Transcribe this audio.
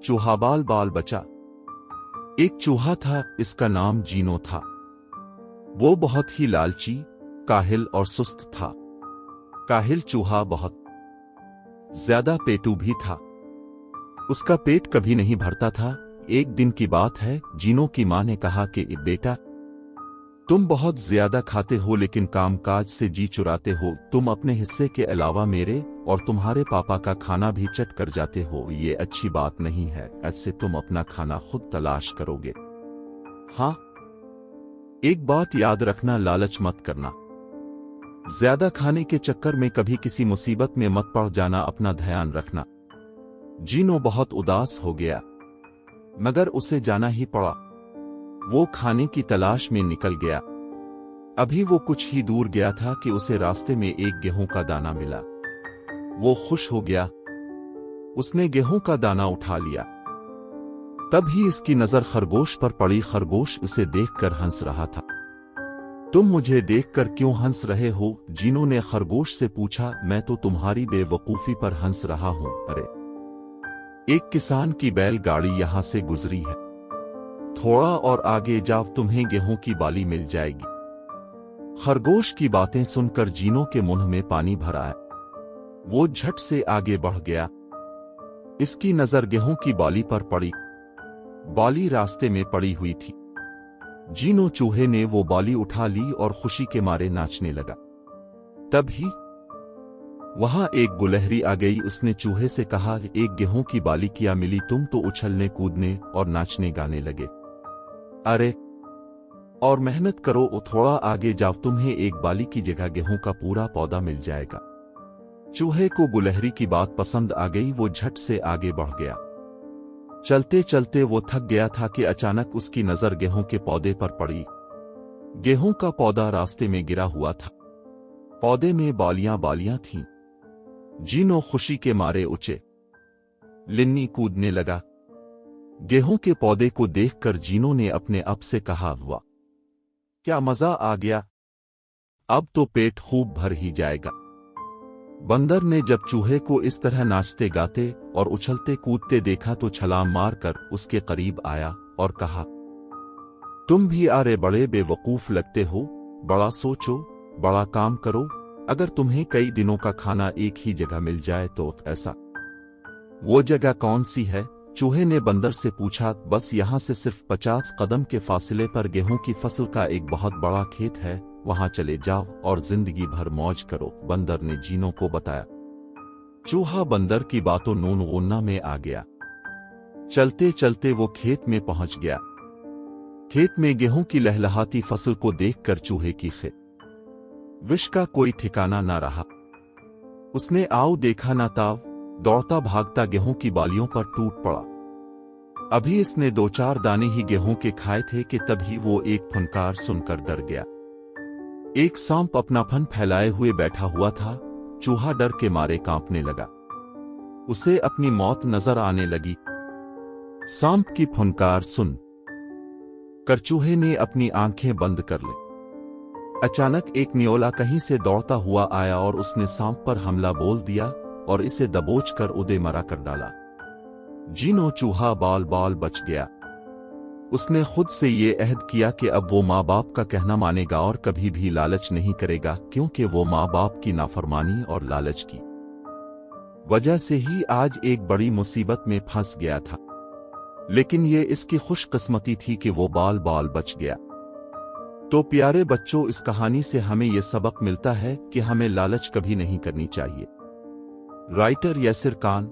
चूहा बाल बाल बचा। एक चूहा था, इसका नाम जीनो था। वो बहुत ही लालची, काहिल और सुस्त था। काहिल चूहा बहुत ज्यादा पेटू भी था। उसका पेट कभी नहीं भरता था। एक दिन की बात है, जीनो की मां ने कहा कि बेटा, तुम बहुत ज्यादा खाते हो लेकिन कामकाज से जी चुराते हो। तुम अपने हिस्से के अलावा मेरे और तुम्हारे पापा का खाना भी चट कर जाते हो। ये अच्छी बात नहीं है। ऐसे तुम अपना खाना खुद तलाश करोगे। हाँ, एक बात याद रखना, लालच मत करना। ज्यादा खाने के चक्कर में कभी किसी मुसीबत में मत पड़ जाना। अपना ध्यान रखना। जीनो बहुत उदास हो गया, मगर उसे जाना ही पड़ा। वो खाने की तलाश में निकल गया। अभी वो कुछ ही दूर गया था कि उसे रास्ते में एक गेहूं का दाना मिला। वो खुश हो गया। उसने गेहूं का दाना उठा लिया। तभी इसकी नजर खरगोश पर पड़ी। खरगोश उसे देखकर हंस रहा था। तुम मुझे देखकर क्यों हंस रहे हो? जीनो ने खरगोश से पूछा। मैं तो तुम्हारी बेवकूफी पर हंस रहा हूं। अरे, एक किसान की बैलगाड़ी यहां से गुजरी है। थोड़ा और आगे जाओ, तुम्हें गेहूं की बाली मिल जाएगी। खरगोश की बातें सुनकर जीनो के मुंह में पानी भर आया। वो झट से आगे बढ़ गया। इसकी नजर गेहूं की बाली पर पड़ी। बाली रास्ते में पड़ी हुई थी। जीनो चूहे ने वो बाली उठा ली और खुशी के मारे नाचने लगा। तभी वहां एक गुलहरी आ गई। उसने चूहे से कहा, एक गेहूं की बाली क्या मिली? तुम तो उछलने कूदने और नाचने गाने लगे। अरे, और मेहनत करो, थोड़ा आगे जाओ, तुम्हें एक बाली की जगह गेहूं का पूरा पौधा मिल जाएगा। चूहे को गुलहरी की बात पसंद आ गई। वो झट से आगे बढ़ गया। चलते चलते वो थक गया था कि अचानक उसकी नजर गेहूं के पौधे पर पड़ी। गेहूं का पौधा रास्ते में गिरा हुआ था। पौधे में बालियां बालियां थीं। जीनो खुशी के मारे ऊंचे लिन्नी कूदने लगा। गेहूं के पौधे को देखकर जीनो ने अपने आप से कहा, वाह, क्या मजा आ गया। अब तो पेट खूब भर ही जाएगा। बंदर ने जब चूहे को इस तरह नाचते गाते और उछलते कूदते देखा तो छलांग मारकर उसके करीब आया और कहा, तुम भी आरे बड़े बेवकूफ लगते हो। बड़ा सोचो, बड़ा काम करो। अगर तुम्हें कई दिनों का खाना एक ही जगह मिल जाए तो ऐसा वो जगह कौन सी है? चूहे ने बंदर से पूछा। बस यहां से सिर्फ 50 कदम के फासले पर गेहूं की फसल का एक बहुत बड़ा खेत है। वहां चले जाओ और जिंदगी भर मौज करो, बंदर ने जीनो को बताया। चूहा बंदर की बातों नून में आ गया। चलते चलते वो खेत में पहुंच गया। खेत में गेहूं की लहलहाती फसल को देखकर चूहे की विश का कोई ठिकाना न रहा। उसने आओ देखा ना ताव, दौड़ता भागता गेहूं की बालियों पर टूट पड़ा। अभी इसने 2-4 दाने ही गेहूं के खाए थे कि तभी वो एक फनकार सुनकर डर गया। एक सांप अपना फन फैलाए हुए बैठा हुआ था। चूहा डर के मारे कांपने लगा। उसे अपनी मौत नजर आने लगी। सांप की फुनकार सुन कर चूहे ने अपनी आंखें बंद कर ली। अचानक एक न्योला कहीं से दौड़ता हुआ आया और उसने सांप पर हमला बोल दिया और इसे दबोच कर उदे मरा कर डाला। जीनो चूहा बाल बाल बच गया। उसने खुद से ये अहद किया कि अब वो माँ बाप का कहना मानेगा और कभी भी लालच नहीं करेगा, क्योंकि वो माँ बाप की नाफरमानी और लालच की वजह से ही आज एक बड़ी मुसीबत में फंस गया था। लेकिन ये इसकी खुशकिस्मती थी कि वो बाल बाल बच गया। तो प्यारे बच्चों, इस कहानी से हमें यह सबक मिलता है कि हमें लालच कभी नहीं करनी चाहिए। राइटर यासिर खान।